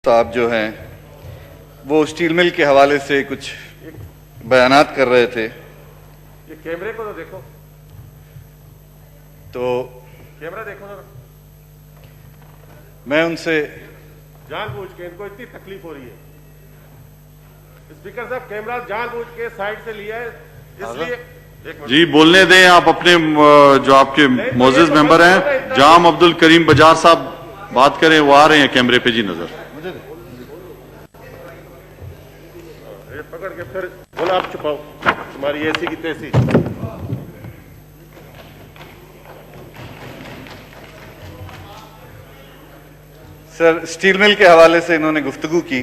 साहब जो हैं वो स्टील मिल के हवाले से कुछ बयानात कर रहे थे। ये कैमरे को तो देखो, तो कैमरा देखो ना। मैं उनसे जानबूझ के इनको इतनी तकलीफ हो रही है। स्पीकर साहब, कैमरा जानबूझ के साइड से लिया है इसलिए। जी बोलने दें आप अपने जो आपके मोअज़्ज़िज़ मेंबर हैं जाम अब्दुल करीम बजार साहब बात करें, वो आ रहे हैं कैमरे पे जी नजर। पकड़ के फिर बोला आप छुपाओ तुम्हारी ऐसी की तैसी। सर स्टील मिल के हवाले से इन्होंने गुफ्तगू की,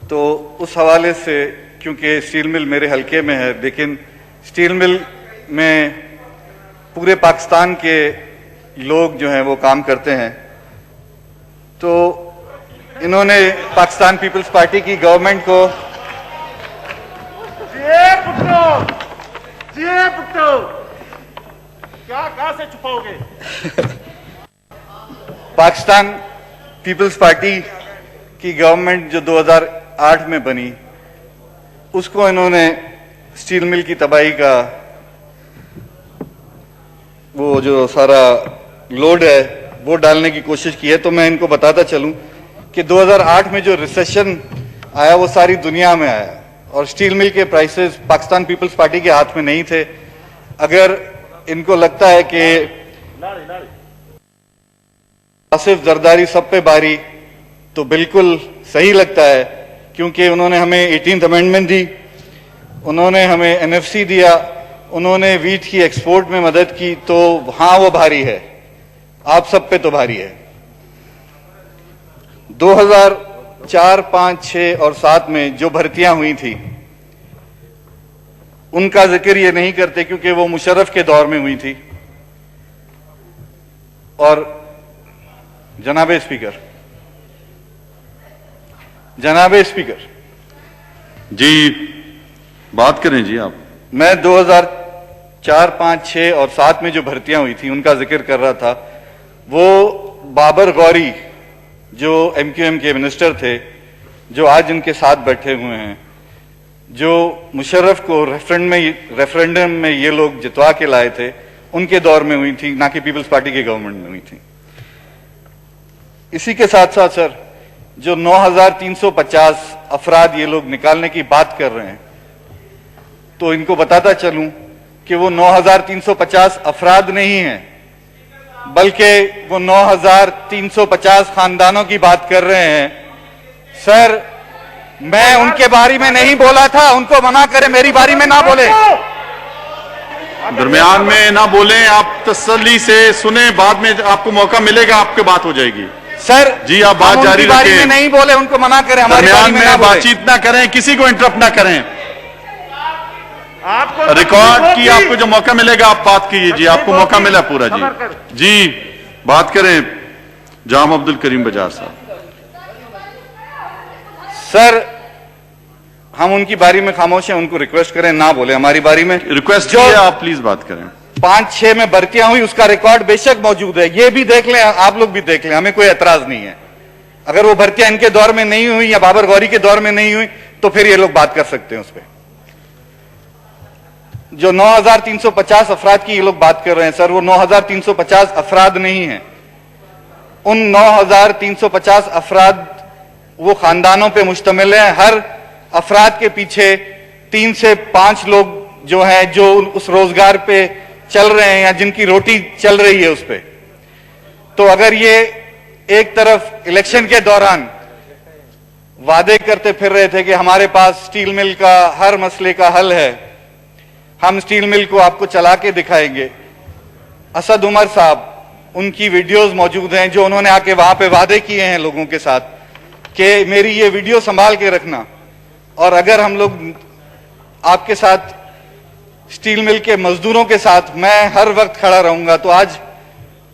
तो उस हवाले से क्योंकि स्टील मिल मेरे हलके में है, लेकिन स्टील मिल में पूरे पाकिस्तान के लोग जो हैं वो काम करते हैं, तो इन्होंने पाकिस्तान पीपल्स पार्टी की गवर्नमेंट को पुट्टो क्या कहां से छुपाओगे? पाकिस्तान पीपल्स पार्टी की गवर्नमेंट जो 2008 में बनी, उसको इन्होंने स्टील मिल की तबाही का वो जो सारा लोड है वो डालने की कोशिश की है। तो मैं इनको बताता चलूं कि 2008 में जो रिसेशन आया वो सारी दुनिया में आया और स्टील मिल के प्राइसेस पाकिस्तान पीपल्स पार्टी के हाथ में नहीं थे। अगर इनको लगता है कि आसिफ जरदारी सब पे बारी, तो बिल्कुल सही लगता है, क्योंकि उन्होंने हमें 18th अमेंडमेंट दी, उन्होंने हमें एनएफसी दिया, उन्होंने वीट की एक्सपोर्ट में मदद की, तो हाँ वो भारी है, आप सब पे तो भारी है। 2004, 5, 6 और 7 में जो भर्तियां हुई थी उनका जिक्र ये नहीं करते क्योंकि वो मुशर्रफ के दौर में हुई थी। और जनाबे स्पीकर जी बात करें जी आप। मैं 2004, 5, 6 और 7 में जो भर्तियां हुई थी उनका जिक्र कर रहा था। वो बाबर गौरी जो एमक्यूएम के मिनिस्टर थे, जो आज इनके साथ बैठे हुए हैं, जो मुशर्रफ को रेफरेंडम में ये लोग जितवा के लाए थे, उनके दौर में हुई थी, ना कि पीपल्स पार्टी की गवर्नमेंट में हुई थी। इसी के साथ साथ सर जो 9350 अफराद ये लोग निकालने की बात कर रहे हैं, तो इनको बताता चलूं कि वो 9350 अफराद नहीं है, बल्कि वो 9350 खानदानों की बात कर रहे हैं। सर मैं उनके बारे में नहीं बोला था, उनको मना करें मेरी बारी में ना बोले, दरमियान में ना बोलें, आप तसल्ली से सुने, बाद में आपको मौका मिलेगा, आपकी बात हो जाएगी। सर जी आप बात जारी रखें। बारी में रखें, नहीं बोले, उनको मना करें, हमारी बारी में ना बोले। बातचीत ना करें, किसी को इंटरप्ट ना करें, आपको रिकॉर्ड की आपको जो मौका मिलेगा आप बात कीजिए जी, आपको मौका मिला पूरा जी। जी बात करें जाम अब्दुल करीम बजार साहब। सर हम उनकी बारी में खामोश हैं, उनको रिक्वेस्ट करें ना बोले हमारी बारी में। रिक्वेस्ट जो है आप प्लीज बात करें। 5-6 में भर्तियां हुई उसका रिकॉर्ड बेशक मौजूद है, ये भी देख लें, आप लोग भी देख लें, हमें कोई एतराज नहीं है। अगर वो भर्तियां इनके दौर में नहीं हुई या बाबर गौरी के दौर में नहीं हुई तो फिर ये लोग बात कर सकते हैं उस पर। जो 9350 अफराद की ये लोग बात कर रहे हैं सर, वो 9350 अफराद नहीं है। उन 9350 अफराद वो खानदानों पे मुश्तमिल है। हर अफराद के पीछे 3 से 5 लोग जो हैं जो उस रोजगार पे चल रहे हैं या जिनकी रोटी चल रही है उस पे। तो अगर ये एक तरफ इलेक्शन के दौरान वादे करते फिर रहे थे कि हमारे पास स्टील मिल का हर मसले का हल है, हम स्टील मिल को आपको चला के दिखाएंगे। असद उमर साहब, उनकी वीडियोस मौजूद हैं जो उन्होंने आके वहां पे वादे किए हैं लोगों के साथ कि मेरी ये वीडियो संभाल के रखना, और अगर हम लोग आपके साथ स्टील मिल के मजदूरों के साथ मैं हर वक्त खड़ा रहूंगा। तो आज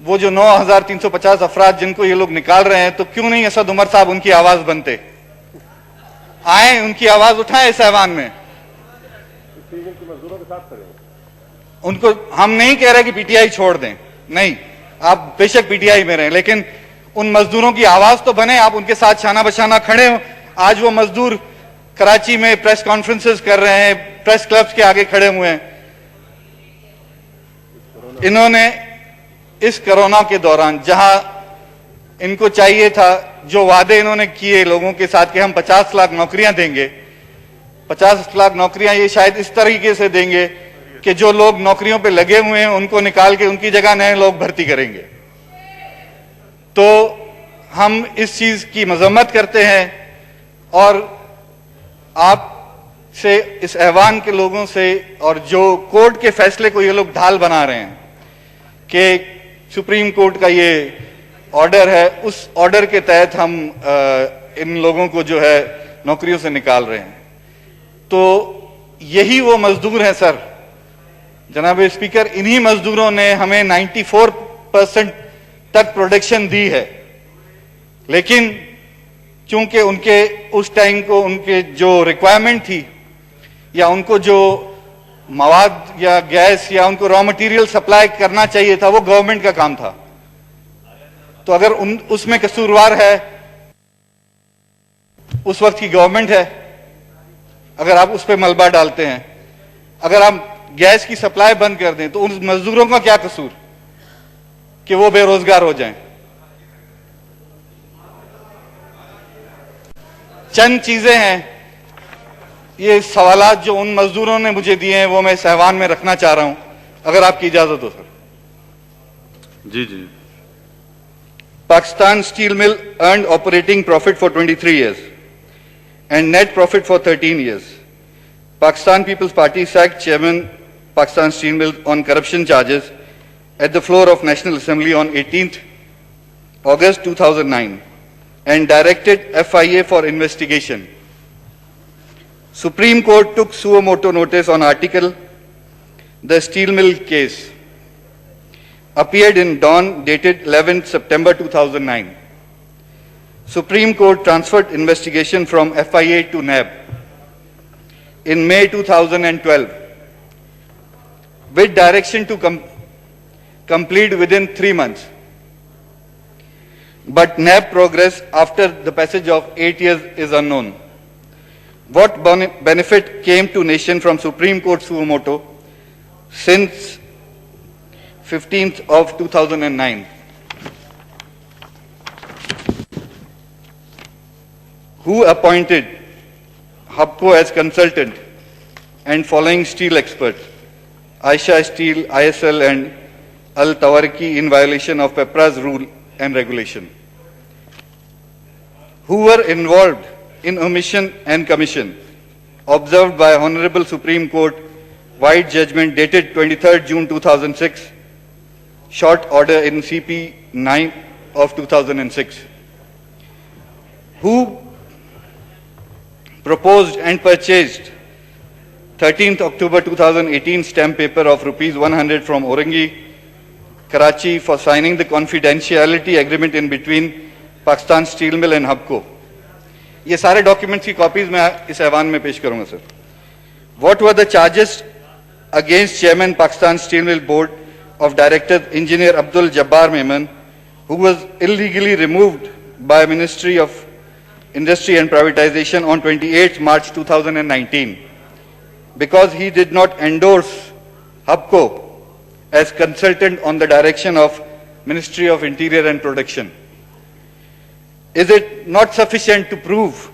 वो जो 9350 अफराद जिनको ये लोग निकाल रहे हैं, तो क्यों नहीं असद उमर साहब उनकी आवाज बनते, आए उनकी आवाज उठाएं इस ऐवान में। उनको हम नहीं कह रहे कि पीटीआई छोड़ दें, नहीं, आप बेशक पीटीआई में रहें, लेकिन उन मजदूरों की आवाज तो बने, आप उनके साथ शाना बशाना खड़े हो। आज वो मजदूर कराची में प्रेस कॉन्फ्रेंसेस कर रहे हैं, प्रेस क्लब्स के आगे खड़े हुए हैं। इन्होंने इस कोरोना के दौरान जहां इनको चाहिए था, जो वादे इन्होंने किए लोगों के साथ कि हम 50 लाख नौकरियां देंगे, 50 लाख नौकरियां ये शायद इस तरीके से देंगे कि जो लोग नौकरियों पे लगे हुए हैं उनको निकाल के उनकी जगह नए लोग भर्ती करेंगे। तो हम इस चीज की मजम्मत करते हैं और आप से इस ऐवान के लोगों से, और जो कोर्ट के फैसले को ये लोग ढाल बना रहे हैं कि सुप्रीम कोर्ट का ये ऑर्डर है, उस ऑर्डर के तहत हम इन लोगों को जो है नौकरियों से निकाल रहे हैं। तो यही वो मजदूर हैं सर, जनाब स्पीकर, इन्हीं मजदूरों ने हमें 94% तक प्रोडक्शन दी है। लेकिन चूंकि उनके उस टाइम को उनके जो रिक्वायरमेंट थी, या उनको जो मवाद या गैस या उनको रॉ मटेरियल सप्लाई करना चाहिए था, वो गवर्नमेंट का काम था। तो अगर उसमें कसूरवार है, उस वक्त की गवर्नमेंट है। अगर आप उस पर मलबा डालते हैं, अगर आप गैस की सप्लाई बंद कर दें, तो उन मजदूरों का क्या कसूर कि वो बेरोजगार हो जाएं। चंद चीजें हैं, ये सवालात जो उन मजदूरों ने मुझे दिए हैं वो मैं इस ऐवान में रखना चाह रहा हूं, अगर आपकी इजाजत हो sir. Ji ji. Pakistan Steel Mill earned operating profit for 23 years and net profit for 13 years. Pakistan People's Party sacked Chairman Pakistan Steel Mill on corruption charges at the floor of National Assembly on 18th August 2009 and directed FIA for investigation. Supreme Court took suo motu notice on article The Steel Mill Case. Appeared in Dawn dated 11th September 2009. Supreme Court transferred investigation from FIA to NAB in May 2012 with direction to complete within 3 months. But NAB progress after the passage of 8 years is unknown. What benefit came to nation from Supreme Court suo motu since 15th of 2009. Who appointed HUBCO as consultant and following steel experts, Aisha Steel, ISL and Al-Tawariki in violation of PEPRA's rule and regulation? Who were involved in omission and commission observed by Honorable Supreme Court White Judgment dated 23rd June 2006, short order in CP 9 of 2006. Who proposed and purchased 13th October 2018 stamp paper of rupees 100 from Orangi, Karachi for signing the confidentiality agreement in between Pakistan Steel Mill and HUBCO? ये सारे documents की copies मैं इस ऐवान में पेश करूंगा sir. What were the charges against Chairman Pakistan Steel Mill Board of Directors Engineer Abdul Jabbar Memon, who was illegally removed by Ministry of Industry and Privatization on 28 March 2019 because he did not endorse HUBCO as consultant on the direction of Ministry of Interior and Production? Is it not sufficient to prove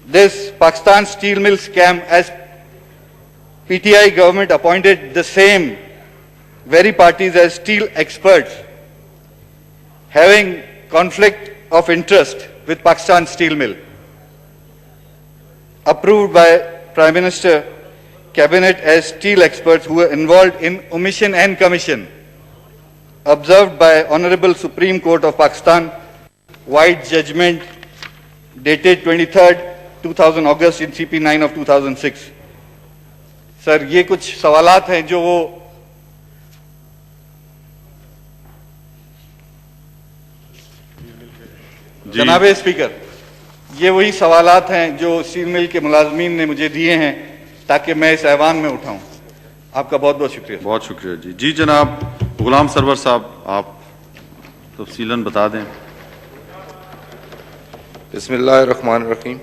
this Pakistan Steel Mill scam as PTI government appointed the same very parties as steel experts having conflict of interest with Pakistan Steel Mill, approved by Prime Minister Cabinet as steel experts who were involved in omission and commission, observed by Honorable Supreme Court of Pakistan, White Judgment dated 23rd 2000 August in CP 9 of 2006. Sir ये कुछ सवालात हैं जो वो जनाबे speaker, ये वही सवालात हैं जो स्टील मिल के मुलाजमीन ने मुझे दिए हैं ताकि मैं इस ऐवान में उठाऊं। आपका बहुत बहुत शुक्रिया। बहुत शुक्रिया जी। जी जनाब गुलाम सरवर साहब, आप तफसीलन बता दें। बिस्मिल्लाहिर्रहमानिर्रहीम।